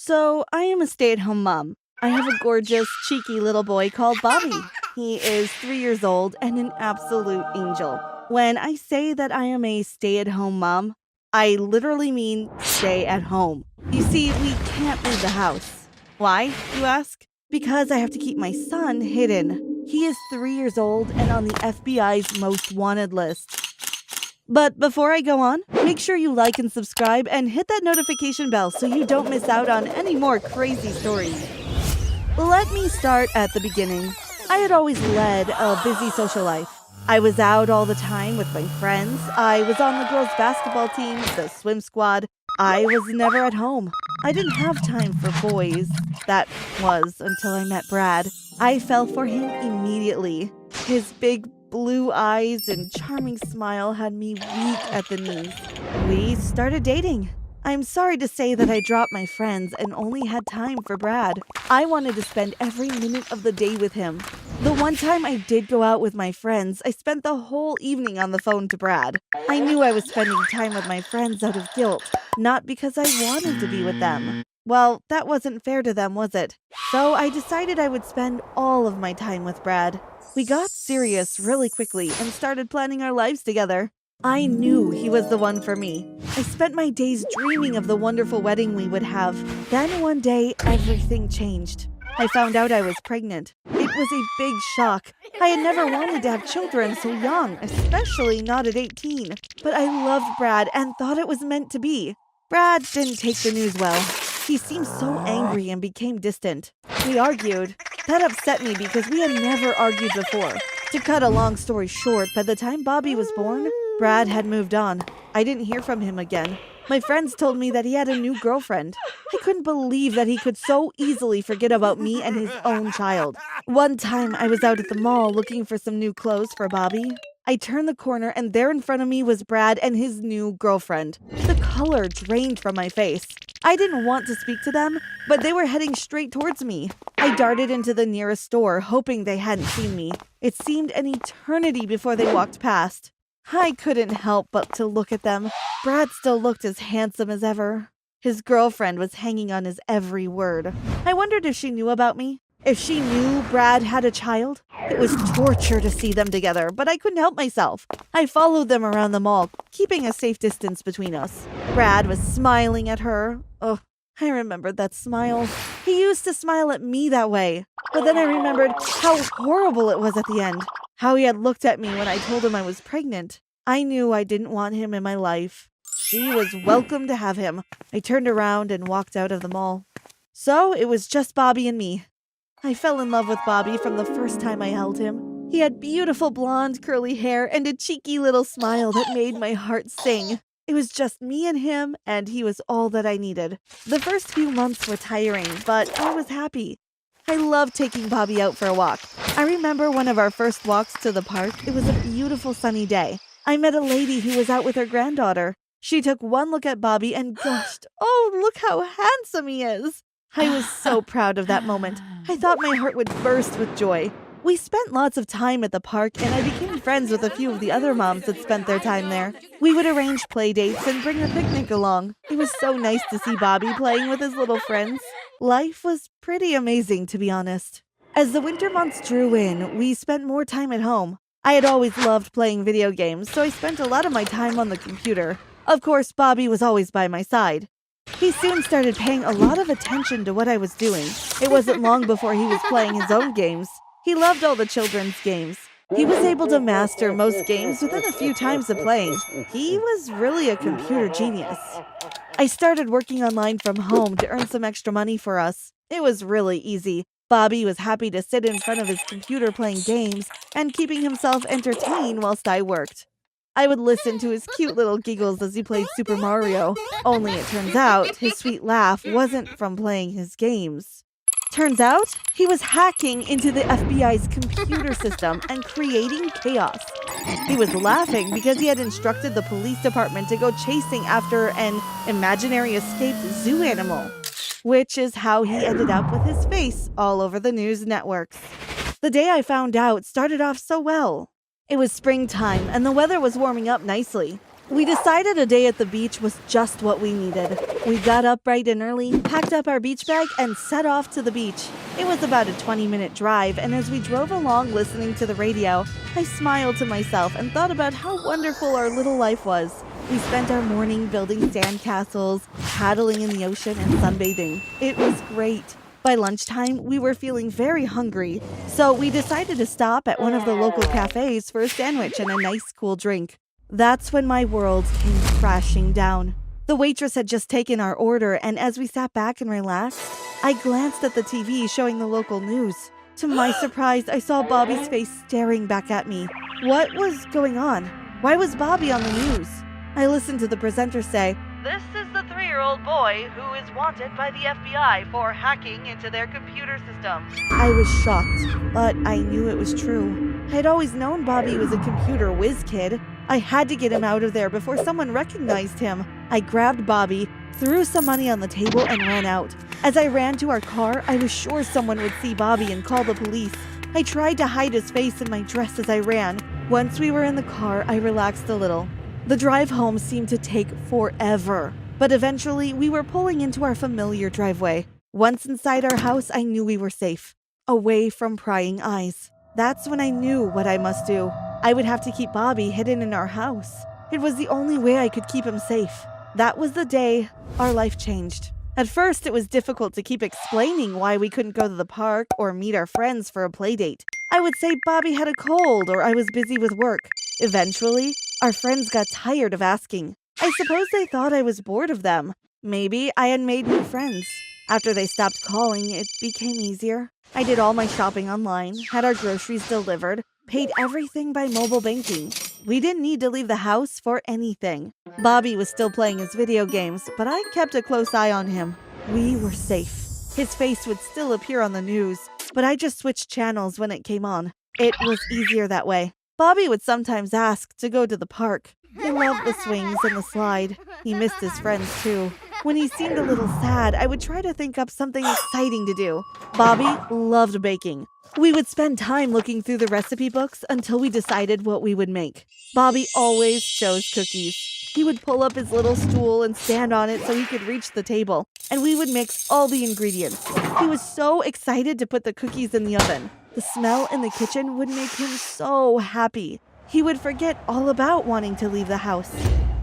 So, I am a stay-at-home mom. I have a gorgeous, cheeky little boy called Bobby. He is 3 years old and an absolute angel. When I say that I am a stay-at-home mom, I literally mean stay at home. You see, we can't leave the house. Why, you ask? Because I have to keep my son hidden. He is 3 years old and on the FBI's most wanted list. But before I go on, make sure you like and subscribe and hit that notification bell so you don't miss out on any more crazy stories. Let me start at the beginning. I had always led a busy social life. I was out all the time with my friends. I was on the girls' basketball team, the swim squad. I was never at home. I didn't have time for boys. That was until I met Brad. I fell for him immediately. His big blue eyes and charming smile had me weak at the knees. We started dating. I'm sorry to say that I dropped my friends and only had time for Brad. I wanted to spend every minute of the day with him. The one time I did go out with my friends, I spent the whole evening on the phone to Brad. I knew I was spending time with my friends out of guilt, not because I wanted to be with them. Well, that wasn't fair to them, was it? So I decided I would spend all of my time with Brad. We got serious really quickly and started planning our lives together. I knew he was the one for me. I spent my days dreaming of the wonderful wedding we would have. Then one day, everything changed. I found out I was pregnant. It was a big shock. I had never wanted to have children so young, especially not at 18. But I loved Brad and thought it was meant to be. Brad didn't take the news well. He seemed so angry and became distant. We argued. That upset me because we had never argued before. To cut a long story short, by the time Bobby was born, Brad had moved on. I didn't hear from him again. My friends told me that he had a new girlfriend. I couldn't believe that he could so easily forget about me and his own child. One time I was out at the mall looking for some new clothes for Bobby. I turned the corner and there in front of me was Brad and his new girlfriend. The color drained from my face. I didn't want to speak to them, but they were heading straight towards me. I darted into the nearest store, hoping they hadn't seen me. It seemed an eternity before they walked past. I couldn't help but to look at them. Brad still looked as handsome as ever. His girlfriend was hanging on his every word. I wondered if she knew about me. If she knew Brad had a child. It was torture to see them together, but I couldn't help myself. I followed them around the mall, keeping a safe distance between us. Brad was smiling at her. Oh, I remembered that smile. He used to smile at me that way. But then I remembered how horrible it was at the end. How he had looked at me when I told him I was pregnant. I knew I didn't want him in my life. She was welcome to have him. I turned around and walked out of the mall. So it was just Bobby and me. I fell in love with Bobby from the first time I held him. He had beautiful blonde curly hair and a cheeky little smile that made my heart sing. It was just me and him, and he was all that I needed. The first few months were tiring, but I was happy. I loved taking Bobby out for a walk. I remember one of our first walks to the park. It was a beautiful sunny day. I met a lady who was out with her granddaughter. She took one look at Bobby and gushed, "Oh, look how handsome he is." I was so proud of that moment. I thought my heart would burst with joy. We spent lots of time at the park, and I became friends with a few of the other moms that spent their time there. We would arrange play dates and bring a picnic along. It was so nice to see Bobby playing with his little friends. Life was pretty amazing, to be honest. As the winter months drew in, we spent more time at home. I had always loved playing video games, so I spent a lot of my time on the computer. Of course, Bobby was always by my side. He soon started paying a lot of attention to what I was doing. It wasn't long before he was playing his own games. He loved all the children's games. He was able to master most games within a few times of playing. He was really a computer genius. I started working online from home to earn some extra money for us. It was really easy. Bobby was happy to sit in front of his computer playing games and keeping himself entertained whilst I worked. I would listen to his cute little giggles as he played Super Mario. Only it turns out his sweet laugh wasn't from playing his games. Turns out he was hacking into the FBI's computer system and creating chaos. He was laughing because he had instructed the police department to go chasing after an imaginary escaped zoo animal, which is how he ended up with his face all over the news networks. The day I found out started off so well. It was springtime and the weather was warming up nicely. We decided a day at the beach was just what we needed. We got up bright and early, packed up our beach bag, and set off to the beach. It was about a 20-minute drive, and as we drove along listening to the radio, I smiled to myself and thought about how wonderful our little life was. We spent our morning building sandcastles, paddling in the ocean, and sunbathing. It was great. By lunchtime, we were feeling very hungry, so we decided to stop at one of the local cafes for a sandwich and a nice cool drink. That's when my world came crashing down. The waitress had just taken our order, and as we sat back and relaxed, I glanced at the TV showing the local news. To my surprise, I saw Bobby's face staring back at me. What was going on? Why was Bobby on the news? I listened to the presenter say, "This is the 3-year-old boy who is wanted by the FBI for hacking into their computer system." I was shocked, but I knew it was true. I had always known Bobby was a computer whiz kid. I had to get him out of there before someone recognized him. I grabbed Bobby, threw some money on the table, and ran out. As I ran to our car, I was sure someone would see Bobby and call the police. I tried to hide his face in my dress as I ran. Once we were in the car, I relaxed a little. The drive home seemed to take forever, but eventually we were pulling into our familiar driveway. Once inside our house, I knew we were safe, away from prying eyes. That's when I knew what I must do. I would have to keep Bobby hidden in our house. It was the only way I could keep him safe. That was the day our life changed. At first, it was difficult to keep explaining why we couldn't go to the park or meet our friends for a play date. I would say Bobby had a cold or I was busy with work. Eventually, our friends got tired of asking. I suppose they thought I was bored of them. Maybe I had made new friends. After they stopped calling, it became easier. I did all my shopping online, had our groceries delivered, paid everything by mobile banking. We didn't need to leave the house for anything. Bobby was still playing his video games, but I kept a close eye on him. We were safe. His face would still appear on the news, but I just switched channels when it came on. It was easier that way. Bobby would sometimes ask to go to the park. He loved the swings and the slide. He missed his friends too. When he seemed a little sad, I would try to think up something exciting to do. Bobby loved baking. We would spend time looking through the recipe books until we decided what we would make. Bobby always chose cookies. He would pull up his little stool and stand on it so he could reach the table, and we would mix all the ingredients. He was so excited to put the cookies in the oven. The smell in the kitchen would make him so happy. He would forget all about wanting to leave the house.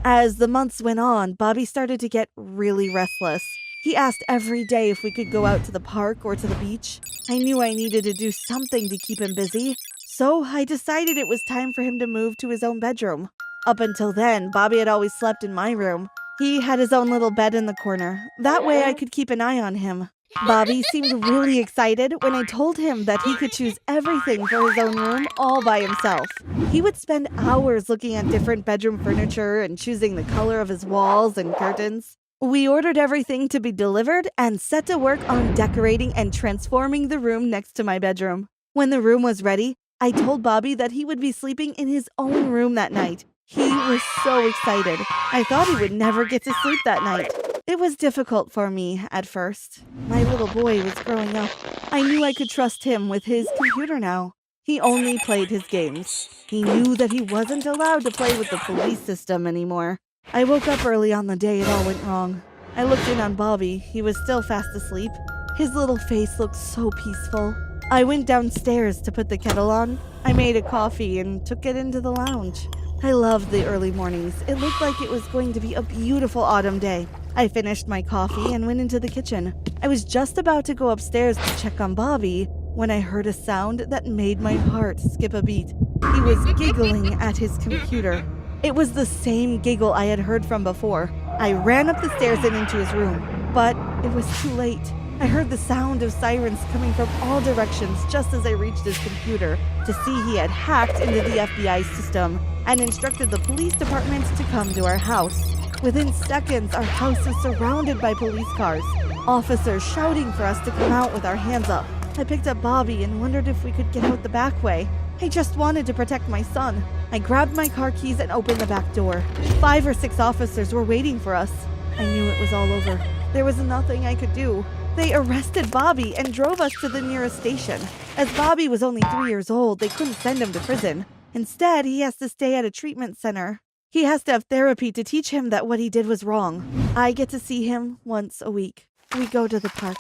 As the months went on, Bobby started to get really restless. He asked every day if we could go out to the park or to the beach. I knew I needed to do something to keep him busy, so I decided it was time for him to move to his own bedroom. Up until then, Bobby had always slept in my room. He had his own little bed in the corner. That way I could keep an eye on him. Bobby seemed really excited when I told him that he could choose everything for his own room all by himself. He would spend hours looking at different bedroom furniture and choosing the color of his walls and curtains. We ordered everything to be delivered and set to work on decorating and transforming the room next to my bedroom. When the room was ready, I told Bobby that he would be sleeping in his own room that night. He was so excited. I thought he would never get to sleep that night. It was difficult for me at first. My little boy was growing up. I knew I could trust him with his computer now. He only played his games. He knew that he wasn't allowed to play with the police system anymore. I woke up early on the day it all went wrong. I looked in on Bobby. He was still fast asleep. His little face looked so peaceful. I went downstairs to put the kettle on. I made a coffee and took it into the lounge. I loved the early mornings. It looked like it was going to be a beautiful autumn day. I finished my coffee and went into the kitchen. I was just about to go upstairs to check on Bobby when I heard a sound that made my heart skip a beat. He was giggling at his computer. It was the same giggle I had heard from before. I ran up the stairs and into his room, but it was too late. I heard the sound of sirens coming from all directions just as I reached his computer to see he had hacked into the FBI system and instructed the police department to come to our house. Within seconds, our house was surrounded by police cars, officers shouting for us to come out with our hands up. I picked up Bobby and wondered if we could get out the back way. I just wanted to protect my son. I grabbed my car keys and opened the back door. 5 or 6 officers were waiting for us. I knew it was all over. There was nothing I could do. They arrested Bobby and drove us to the nearest station. As Bobby was only 3 years old, they couldn't send him to prison. Instead, he has to stay at a treatment center. He has to have therapy to teach him that what he did was wrong. I get to see him once a week. We go to the park.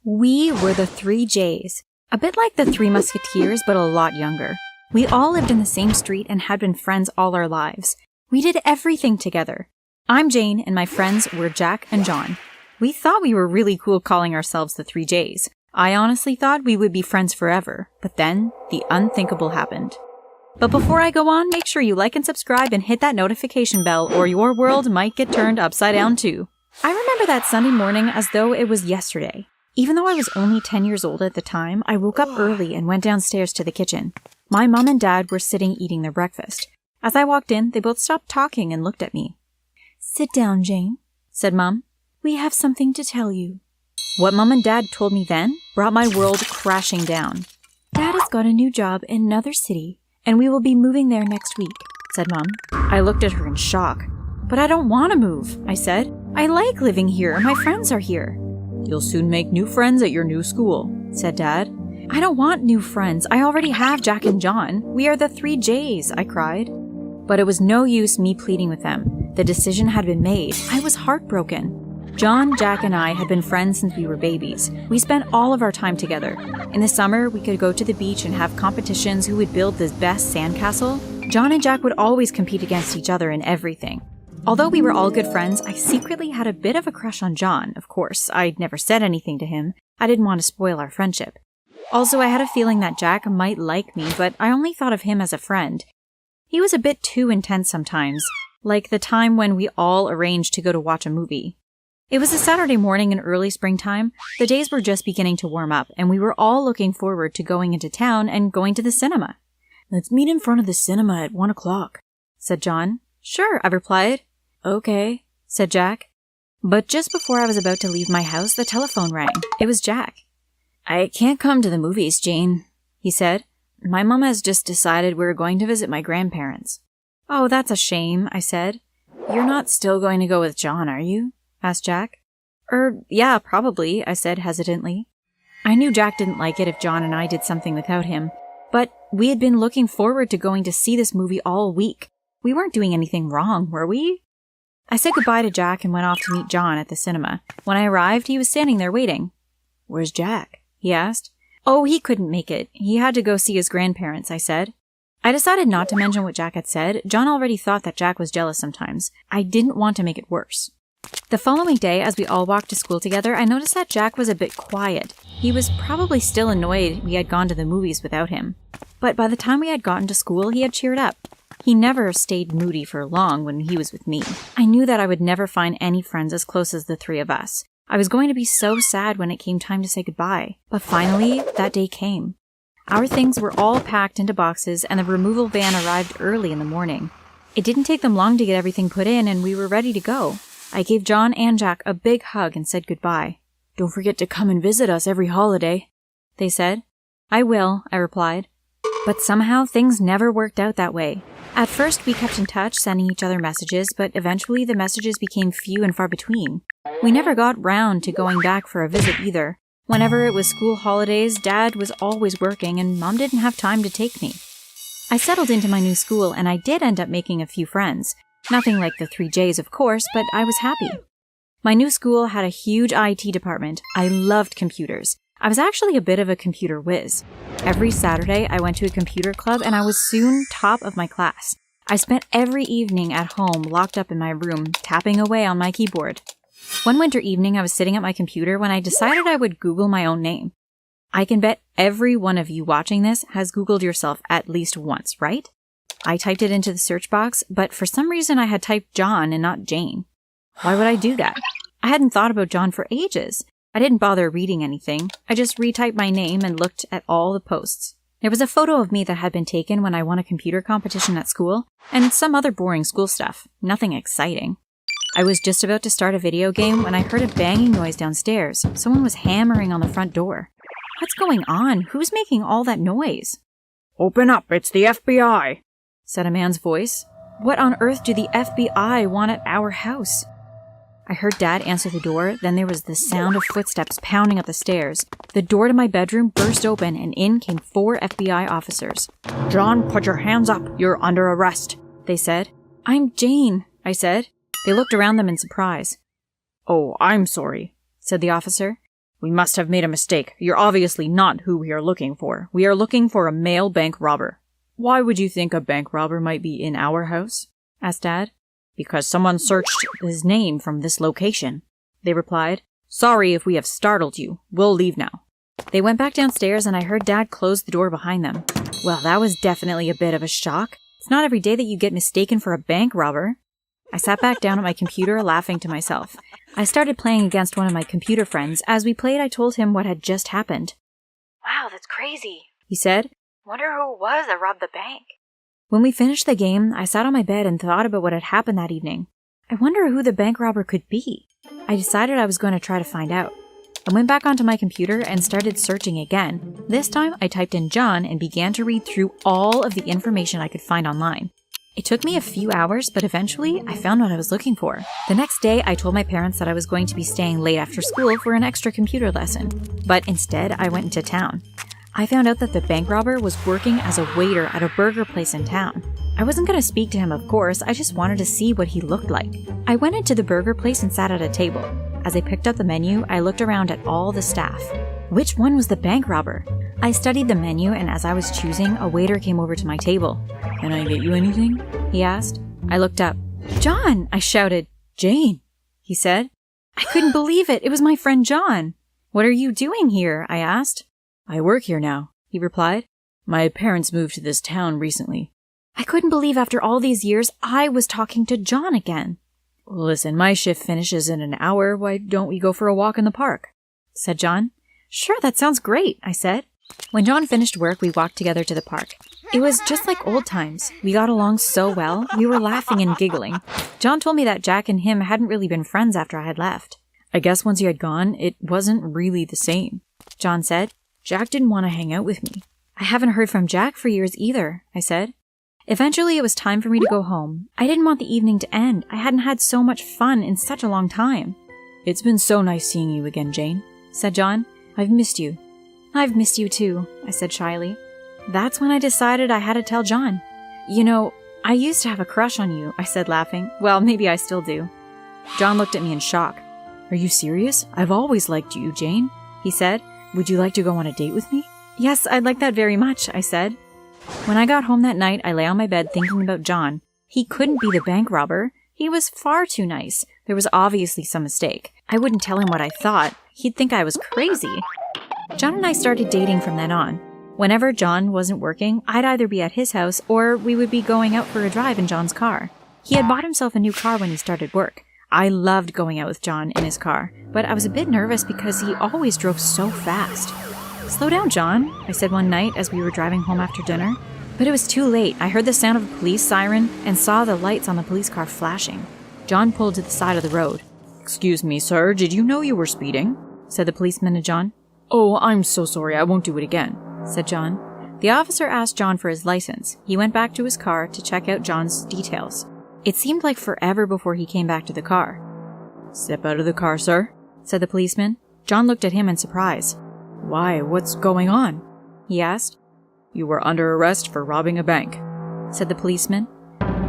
We were the Three Jays, a bit like the Three Musketeers, but a lot younger. We all lived in the same street and had been friends all our lives. We did everything together. I'm Jane, and my friends were Jack and John. We thought we were really cool calling ourselves the Three Jays. I honestly thought we would be friends forever, but then the unthinkable happened. But before I go on, make sure you like and subscribe and hit that notification bell, or your world might get turned upside down too. I remember that Sunday morning as though it was yesterday. Even though I was only 10 years old at the time, I woke up early and went downstairs to the kitchen. My mom and dad were sitting eating their breakfast. As I walked in, they both stopped talking and looked at me. "Sit down, Jane," said Mom. "We have something to tell you." What Mom and Dad told me then brought my world crashing down. "Dad has got a new job in another city, and we will be moving there next week," said Mom. I looked at her in shock. "But I don't want to move," I said. "I like living here. My friends are here." "You'll soon make new friends at your new school," said Dad. "I don't want new friends. I already have Jack and John. We are the Three Jays," I cried. But it was no use me pleading with them. The decision had been made. I was heartbroken. John, Jack, and I had been friends since we were babies. We spent all of our time together. In the summer, we could go to the beach and have competitions who would build the best sandcastle. John and Jack would always compete against each other in everything. Although we were all good friends, I secretly had a bit of a crush on John, of course. I'd never said anything to him. I didn't want to spoil our friendship. Also, I had a feeling that Jack might like me, but I only thought of him as a friend. He was a bit too intense sometimes, like the time when we all arranged to go to watch a movie. It was a Saturday morning in early springtime. The days were just beginning to warm up, and we were all looking forward to going into town and going to the cinema. "Let's meet in front of the cinema at 1 o'clock, said John. "Sure," I replied. "Okay," said Jack. But just before I was about to leave my house, the telephone rang. It was Jack. "I can't come to the movies, Jane," he said. "My mom has just decided we're going to visit my grandparents." "Oh, that's a shame," I said. "You're not still going to go with John, are you?" asked Jack. Yeah, probably," I said hesitantly. I knew Jack didn't like it if John and I did something without him, but we had been looking forward to going to see this movie all week. We weren't doing anything wrong, were we? I said goodbye to Jack and went off to meet John at the cinema. When I arrived, he was standing there waiting. "Where's Jack?" he asked. "Oh, he couldn't make it. He had to go see his grandparents," I said. I decided not to mention what Jack had said. John already thought that Jack was jealous sometimes. I didn't want to make it worse. The following day, as we all walked to school together, I noticed that Jack was a bit quiet. He was probably still annoyed we had gone to the movies without him. But by the time we had gotten to school, he had cheered up. He never stayed moody for long when he was with me. I knew that I would never find any friends as close as the three of us. I was going to be so sad when it came time to say goodbye. But finally, that day came. Our things were all packed into boxes, and the removal van arrived early in the morning. It didn't take them long to get everything put in, and we were ready to go. I gave John and Jack a big hug and said goodbye. "Don't forget to come and visit us every holiday," they said. "I will," I replied. But somehow things never worked out that way. At first we kept in touch, sending each other messages, but eventually the messages became few and far between. We never got round to going back for a visit either. Whenever it was school holidays, Dad was always working and Mom didn't have time to take me. I settled into my new school and I did end up making a few friends. Nothing like the Three Jays, of course, but I was happy. My new school had a huge IT department. I loved computers. I was actually a bit of a computer whiz. Every Saturday, I went to a computer club and I was soon top of my class. I spent every evening at home locked up in my room, tapping away on my keyboard. One winter evening, I was sitting at my computer when I decided I would Google my own name. I can bet every one of you watching this has Googled yourself at least once, right? I typed it into the search box, but for some reason I had typed John and not Jane. Why would I do that? I hadn't thought about John for ages. I didn't bother reading anything. I just retyped my name and looked at all the posts. There was a photo of me that had been taken when I won a computer competition at school, and some other boring school stuff. Nothing exciting. I was just about to start a video game when I heard a banging noise downstairs. Someone was hammering on the front door. What's going on? Who's making all that noise? "Open up, it's the FBI," said a man's voice. What on earth do the FBI want at our house? I heard Dad answer the door, then there was the sound of footsteps pounding up the stairs. The door to my bedroom burst open and in came 4 FBI officers. "John, put your hands up. You're under arrest," they said. I'm Jane, I said. They looked around them in surprise. Oh, I'm sorry, said the officer. We must have made a mistake. You're obviously not who we are looking for. We are looking for a male bank robber. Why would you think a bank robber might be in our house? Asked Dad. Because someone searched his name from this location, they replied. Sorry if we have startled you. We'll leave now. They went back downstairs and I heard Dad close the door behind them. Well, that was definitely a bit of a shock. It's not every day that you get mistaken for a bank robber. I sat back down at my computer, laughing to myself. I started playing against one of my computer friends. As we played, I told him what had just happened. Wow, that's crazy, he said. Wonder who it was that robbed the bank. When we finished the game, I sat on my bed and thought about what had happened that evening. I wonder who the bank robber could be. I decided I was going to try to find out. I went back onto my computer and started searching again. This time, I typed in John and began to read through all of the information I could find online. It took me a few hours, but eventually, I found what I was looking for. The next day, I told my parents that I was going to be staying late after school for an extra computer lesson. But instead, I went into town. I found out that the bank robber was working as a waiter at a burger place in town. I wasn't going to speak to him, of course, I just wanted to see what he looked like. I went into the burger place and sat at a table. As I picked up the menu, I looked around at all the staff. Which one was the bank robber? I studied the menu, and as I was choosing, a waiter came over to my table. Can I get you anything? He asked. I looked up. John! I shouted. Jane! He said. I couldn't believe it. It was my friend John. What are you doing here? I asked. I work here now, he replied. My parents moved to this town recently. I couldn't believe after all these years I was talking to John again. Listen, my shift finishes in an hour. Why don't we go for a walk in the park? Said John. Sure, that sounds great, I said. When John finished work, we walked together to the park. It was just like old times. We got along so well. We were laughing and giggling. John told me that Jack and him hadn't really been friends after I had left. I guess once you had gone, it wasn't really the same, John said. Jack didn't want to hang out with me. I haven't heard from Jack for years either, I said. Eventually, it was time for me to go home. I didn't want the evening to end. I hadn't had so much fun in such a long time. It's been so nice seeing you again, Jane, said John. I've missed you. I've missed you too, I said shyly. That's when I decided I had to tell John. You know, I used to have a crush on you, I said laughing. Well, maybe I still do. John looked at me in shock. Are you serious? I've always liked you, Jane, he said. Would you like to go on a date with me? Yes, I'd like that very much, I said. When I got home that night, I lay on my bed thinking about John. He couldn't be the bank robber. He was far too nice. There was obviously some mistake. I wouldn't tell him what I thought. He'd think I was crazy. John and I started dating from then on. Whenever John wasn't working, I'd either be at his house or we would be going out for a drive in John's car. He had bought himself a new car when he started work. I loved going out with John in his car, but I was a bit nervous because he always drove so fast. Slow down, John, I said one night as we were driving home after dinner. But it was too late. I heard the sound of a police siren and saw the lights on the police car flashing. John pulled to the side of the road. Excuse me, sir, did you know you were speeding? Said the policeman to John. Oh, I'm so sorry, I won't do it again, said John. The officer asked John for his license. He went back to his car to check out John's details. It seemed like forever before he came back to the car. Step out of the car, sir, said the policeman. John looked at him in surprise. Why, what's going on? He asked. You were under arrest for robbing a bank, said the policeman.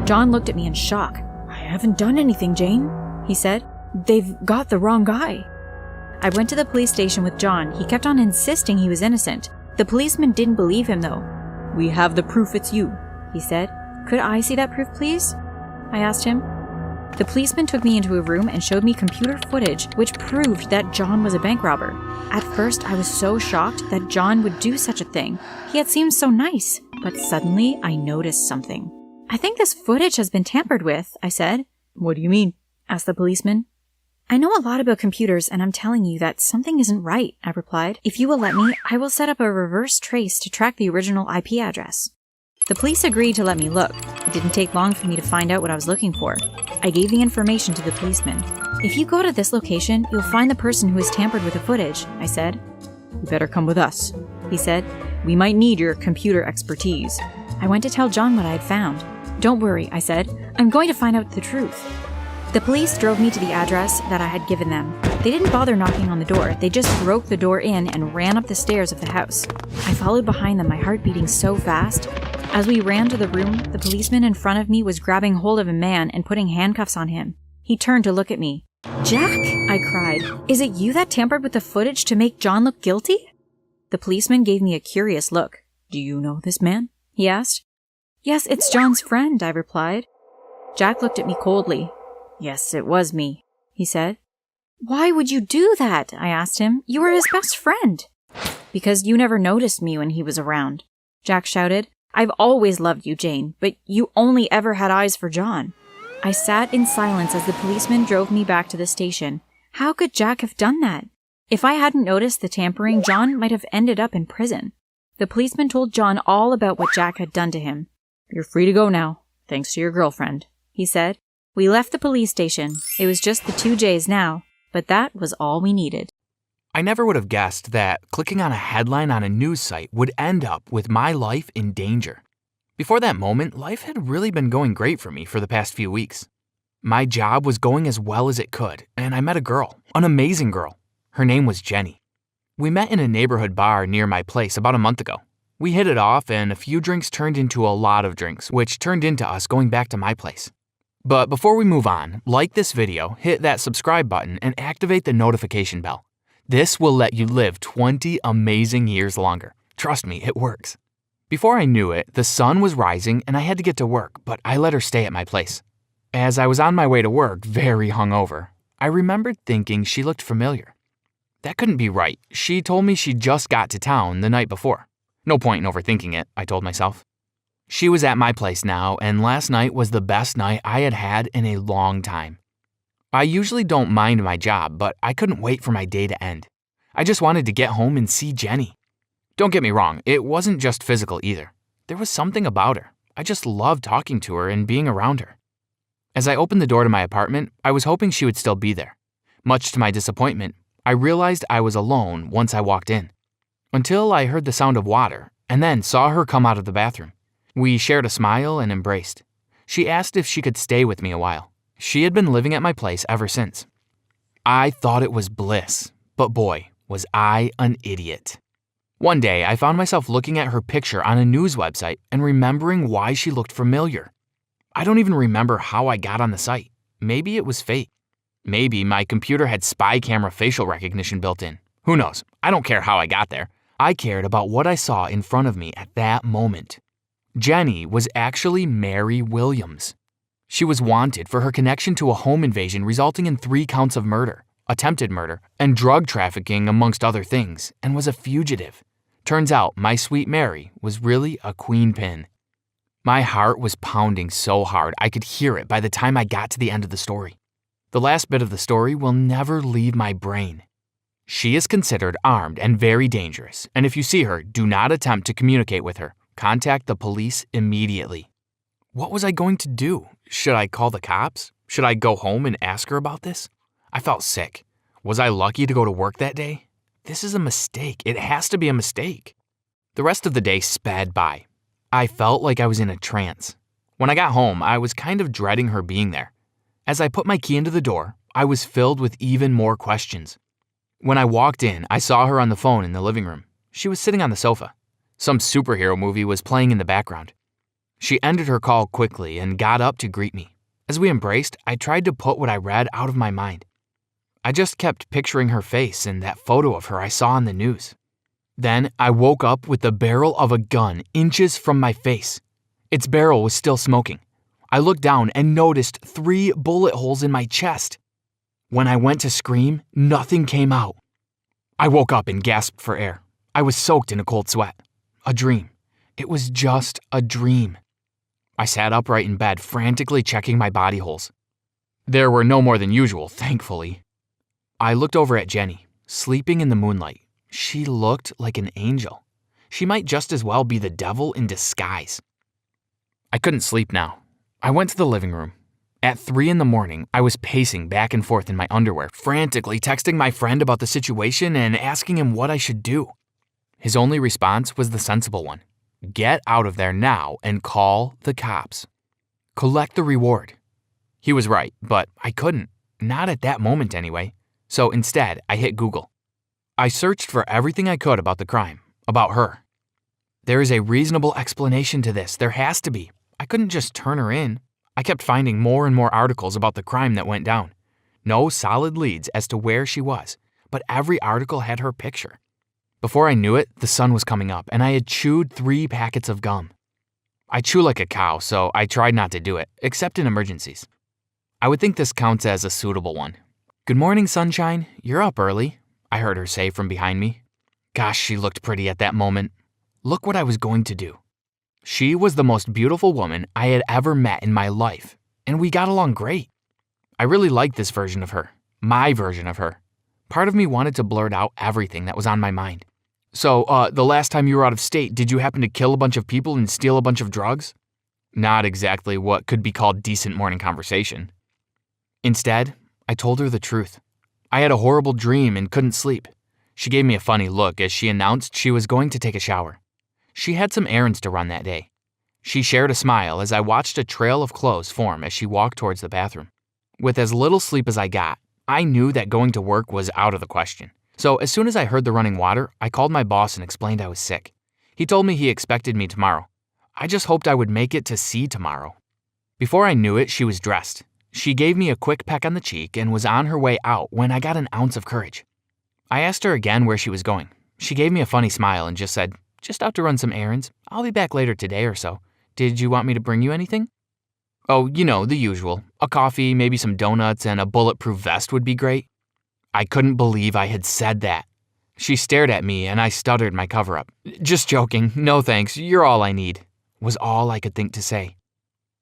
John looked at me in shock. I haven't done anything, Jane, he said. They've got the wrong guy. I went to the police station with John. He kept on insisting he was innocent. The policeman didn't believe him, though. We have the proof it's you, he said. Could I see that proof, please? I asked him. The policeman took me into a room and showed me computer footage which proved that John was a bank robber. At first, I was so shocked that John would do such a thing. He had seemed so nice. But suddenly, I noticed something. I think this footage has been tampered with, I said. What do you mean? Asked the policeman. I know a lot about computers, and I'm telling you that something isn't right, I replied. If you will let me, I will set up a reverse trace to track the original IP address. The police agreed to let me look. It didn't take long for me to find out what I was looking for. I gave the information to the policeman. If you go to this location, you'll find the person who has tampered with the footage, I said. You better come with us, he said. We might need your computer expertise. I went to tell John what I had found. Don't worry, I said. I'm going to find out the truth. The police drove me to the address that I had given them. They didn't bother knocking on the door. They just broke the door in and ran up the stairs of the house. I followed behind them, my heart beating so fast. As we ran to the room, the policeman in front of me was grabbing hold of a man and putting handcuffs on him. He turned to look at me. "Jack," I cried, "is it you that tampered with the footage to make John look guilty?" The policeman gave me a curious look. "Do you know this man?" he asked. "Yes, it's John's friend," I replied. Jack looked at me coldly. "Yes, it was me," he said. "Why would you do that?" I asked him. "You were his best friend." "Because you never noticed me when he was around," Jack shouted. "I've always loved you, Jane, but you only ever had eyes for John." I sat in silence as the policeman drove me back to the station. How could Jack have done that? If I hadn't noticed the tampering, John might have ended up in prison. The policeman told John all about what Jack had done to him. "You're free to go now, thanks to your girlfriend," he said. We left the police station. It was just the two J's now, but that was all we needed. I never would have guessed that clicking on a headline on a news site would end up with my life in danger. Before that moment, life had really been going great for me for the past few weeks. My job was going as well as it could, and I met a girl, an amazing girl. Her name was Jenny. We met in a neighborhood bar near my place about a month ago. We hit it off, and a few drinks turned into a lot of drinks, which turned into us going back to my place. But before we move on, like this video, hit that subscribe button, and activate the notification bell. This will let you live 20 amazing years longer. Trust me, it works. Before I knew it, the sun was rising and I had to get to work, but I let her stay at my place. As I was on my way to work, very hungover, I remembered thinking she looked familiar. That couldn't be right. She told me she just got to town the night before. No point in overthinking it, I told myself. She was at my place now, and last night was the best night I had had in a long time. I usually don't mind my job, but I couldn't wait for my day to end. I just wanted to get home and see Jenny. Don't get me wrong, it wasn't just physical either. There was something about her. I just loved talking to her and being around her. As I opened the door to my apartment, I was hoping she would still be there. Much to my disappointment, I realized I was alone once I walked in. Until I heard the sound of water, and then saw her come out of the bathroom. We shared a smile and embraced. She asked if she could stay with me a while. She had been living at my place ever since. I thought it was bliss, but boy, was I an idiot. One day, I found myself looking at her picture on a news website and remembering why she looked familiar. I don't even remember how I got on the site. Maybe it was fate. Maybe my computer had spy camera facial recognition built in. Who knows? I don't care how I got there. I cared about what I saw in front of me at that moment. Jenny was actually Mary Williams. She was wanted for her connection to a home invasion resulting in 3 counts of murder, attempted murder, and drug trafficking amongst other things, and was a fugitive. Turns out my sweet Mary was really a queen pin. My heart was pounding so hard I could hear it by the time I got to the end of the story. The last bit of the story will never leave my brain. She is considered armed and very dangerous, and if you see her, do not attempt to communicate with her. Contact the police immediately. What was I going to do? Should I call the cops? Should I go home and ask her about this? I felt sick. Was I lucky to go to work that day? This is a mistake. It has to be a mistake. The rest of the day sped by. I felt like I was in a trance. When I got home, I was kind of dreading her being there. As I put my key into the door, I was filled with even more questions. When I walked in, I saw her on the phone in the living room. She was sitting on the sofa. Some superhero movie was playing in the background. She ended her call quickly and got up to greet me. As we embraced, I tried to put what I read out of my mind. I just kept picturing her face and that photo of her I saw on the news. Then I woke up with the barrel of a gun inches from my face. Its barrel was still smoking. I looked down and noticed 3 bullet holes in my chest. When I went to scream, nothing came out. I woke up and gasped for air. I was soaked in a cold sweat. A dream. It was just a dream. I sat upright in bed, frantically checking my body holes. There were no more than usual, thankfully. I looked over at Jenny, sleeping in the moonlight. She looked like an angel. She might just as well be the devil in disguise. I couldn't sleep now. I went to the living room. At 3 a.m, I was pacing back and forth in my underwear, frantically texting my friend about the situation and asking him what I should do. His only response was the sensible one. Get out of there now and call the cops. Collect the reward. He was right, but I couldn't. Not at that moment anyway. So instead, I hit Google. I searched for everything I could about the crime, about her. There is a reasonable explanation to this. There has to be. I couldn't just turn her in. I kept finding more and more articles about the crime that went down. No solid leads as to where she was, but every article had her picture. Before I knew it, the sun was coming up, and I had chewed 3 packets of gum. I chew like a cow, so I tried not to do it, except in emergencies. I would think this counts as a suitable one. "Good morning, sunshine. You're up early," I heard her say from behind me. Gosh, she looked pretty at that moment. Look what I was going to do. She was the most beautiful woman I had ever met in my life, and we got along great. I really liked this version of her, my version of her. Part of me wanted to blurt out everything that was on my mind. "So, the last time you were out of state, did you happen to kill a bunch of people and steal a bunch of drugs?" Not exactly what could be called decent morning conversation. Instead, I told her the truth. I had a horrible dream and couldn't sleep. She gave me a funny look as she announced she was going to take a shower. She had some errands to run that day. She shared a smile as I watched a trail of clothes form as she walked towards the bathroom. With as little sleep as I got, I knew that going to work was out of the question. So as soon as I heard the running water, I called my boss and explained I was sick. He told me he expected me tomorrow. I just hoped I would make it to see tomorrow. Before I knew it, she was dressed. She gave me a quick peck on the cheek and was on her way out when I got an ounce of courage. I asked her again where she was going. She gave me a funny smile and just said, "Just out to run some errands. I'll be back later today or so. Did you want me to bring you anything?" "Oh, you know, the usual. A coffee, maybe some donuts, and a bulletproof vest would be great." I couldn't believe I had said that. She stared at me and I stuttered my cover-up. "Just joking. No thanks. You're all I need," was all I could think to say.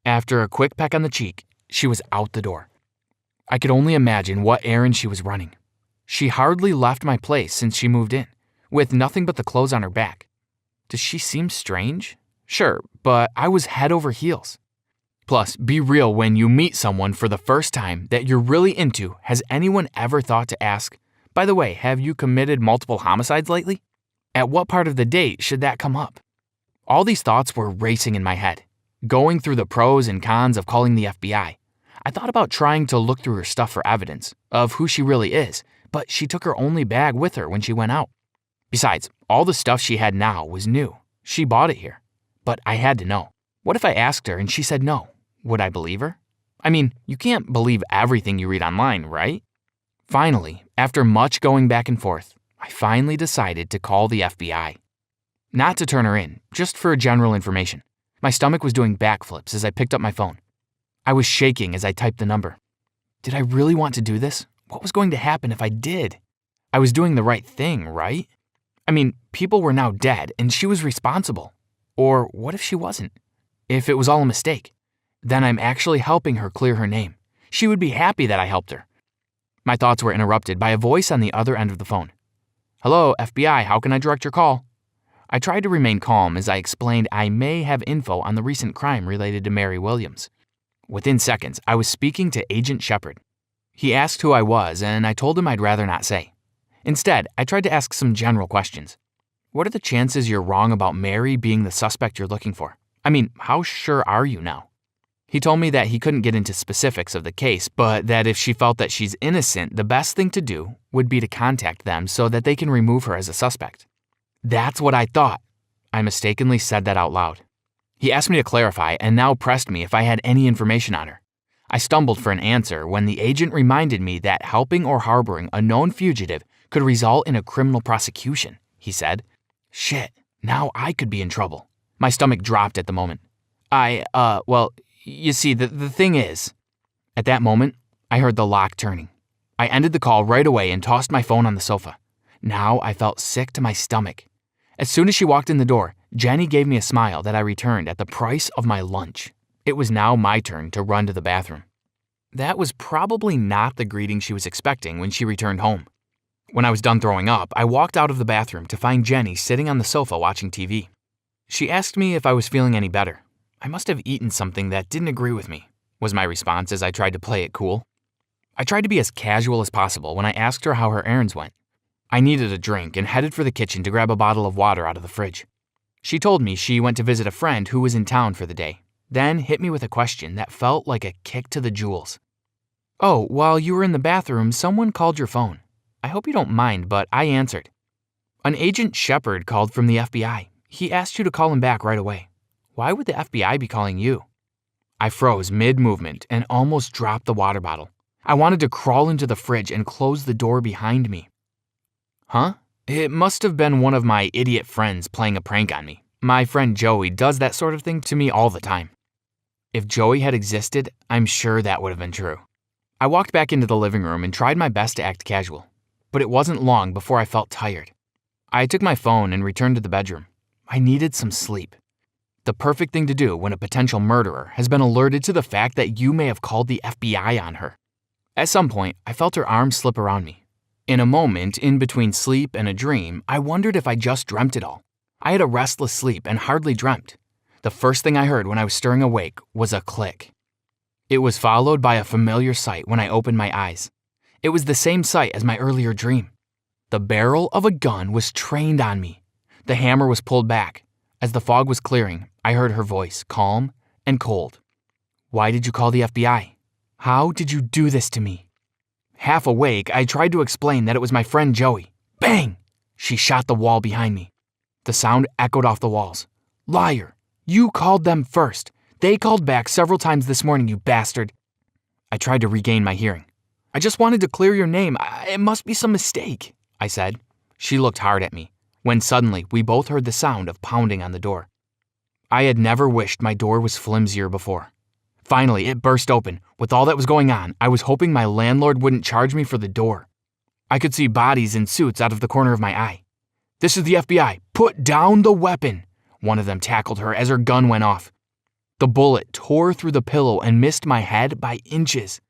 After a quick peck on the cheek, she was out the door. I could only imagine what errand she was running. She hardly left my place since she moved in, with nothing but the clothes on her back. Does she seem strange? Sure, but I was head over heels. Plus, be real when you meet someone for the first time that you're really into. Has anyone ever thought to ask, "By the way, have you committed multiple homicides lately?" At what part of the date should that come up? All these thoughts were racing in my head, going through the pros and cons of calling the FBI. I thought about trying to look through her stuff for evidence of who she really is, but she took her only bag with her when she went out. Besides, all the stuff she had now was new. She bought it here. But I had to know. What if I asked her and she said no? Would I believe her? I mean, you can't believe everything you read online, right? Finally, after much going back and forth, I finally decided to call the FBI. Not to turn her in, just for general information. My stomach was doing backflips as I picked up my phone. I was shaking as I typed the number. Did I really want to do this? What was going to happen if I did? I was doing the right thing, right? I mean, people were now dead and she was responsible. Or what if she wasn't? If it was all a mistake? Then I'm actually helping her clear her name. She would be happy that I helped her. My thoughts were interrupted by a voice on the other end of the phone. "Hello, FBI, how can I direct your call?" I tried to remain calm as I explained I may have info on the recent crime related to Mary Williams. Within seconds, I was speaking to Agent Shepard. He asked who I was, and I told him I'd rather not say. Instead, I tried to ask some general questions. What are the chances you're wrong about Mary being the suspect you're looking for? I mean, how sure are you now? He told me that he couldn't get into specifics of the case, but that if she felt that she's innocent, the best thing to do would be to contact them so that they can remove her as a suspect. That's what I thought. I mistakenly said that out loud. He asked me to clarify and now pressed me if I had any information on her. I stumbled for an answer when the agent reminded me that helping or harboring a known fugitive could result in a criminal prosecution, he said. Shit, now I could be in trouble. My stomach dropped at the moment. You see, the thing is... At that moment, I heard the lock turning. I ended the call right away and tossed my phone on the sofa. Now I felt sick to my stomach. As soon as she walked in the door, Jenny gave me a smile that I returned at the price of my lunch. It was now my turn to run to the bathroom. That was probably not the greeting she was expecting when she returned home. When I was done throwing up, I walked out of the bathroom to find Jenny sitting on the sofa watching TV. She asked me if I was feeling any better. I must have eaten something that didn't agree with me, was my response as I tried to play it cool. I tried to be as casual as possible when I asked her how her errands went. I needed a drink and headed for the kitchen to grab a bottle of water out of the fridge. She told me she went to visit a friend who was in town for the day, then hit me with a question that felt like a kick to the jewels. "Oh, while you were in the bathroom, someone called your phone. I hope you don't mind, but I answered. An Agent Shepard called from the FBI. He asked you to call him back right away. Why would the FBI be calling you? I froze mid-movement and almost dropped the water bottle. I wanted to crawl into the fridge and close the door behind me. Huh? It must have been one of my idiot friends playing a prank on me. My friend Joey does that sort of thing to me all the time. If Joey had existed, I'm sure that would have been true. I walked back into the living room and tried my best to act casual, but it wasn't long before I felt tired. I took my phone and returned to the bedroom. I needed some sleep. The perfect thing to do when a potential murderer has been alerted to the fact that you may have called the FBI on her. At some point, I felt her arm slip around me. In a moment, in between sleep and a dream, I wondered if I just dreamt it all. I had a restless sleep and hardly dreamt. The first thing I heard when I was stirring awake was a click. It was followed by a familiar sight when I opened my eyes. It was the same sight as my earlier dream. The barrel of a gun was trained on me. The hammer was pulled back. As the fog was clearing, I heard her voice, calm and cold. Why did you call the FBI? How did you do this to me? Half awake, I tried to explain that it was my friend Joey. Bang! She shot the wall behind me. The sound echoed off the walls. Liar! You called them first. They called back several times this morning, you bastard. I tried to regain my hearing. I just wanted to clear your name. It must be some mistake, I said. She looked hard at me, when suddenly we both heard the sound of pounding on the door. I had never wished my door was flimsier before. Finally, it burst open. With all that was going on, I was hoping my landlord wouldn't charge me for the door. I could see bodies in suits out of the corner of my eye. This is the FBI. Put down the weapon. One of them tackled her as her gun went off. The bullet tore through the pillow and missed my head by inches.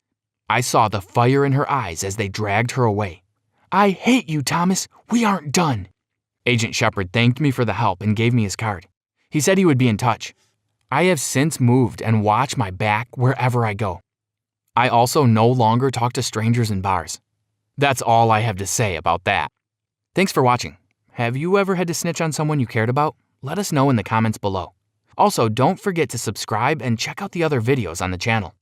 I saw the fire in her eyes as they dragged her away. I hate you, Thomas. We aren't done. Agent Shepard thanked me for the help and gave me his card. He said he would be in touch. I have since moved and watch my back wherever I go. I also no longer talk to strangers in bars. That's all I have to say about that. Thanks for watching. Have you ever had to snitch on someone you cared about? Let us know in the comments below. Also, don't forget to subscribe and check out the other videos on the channel.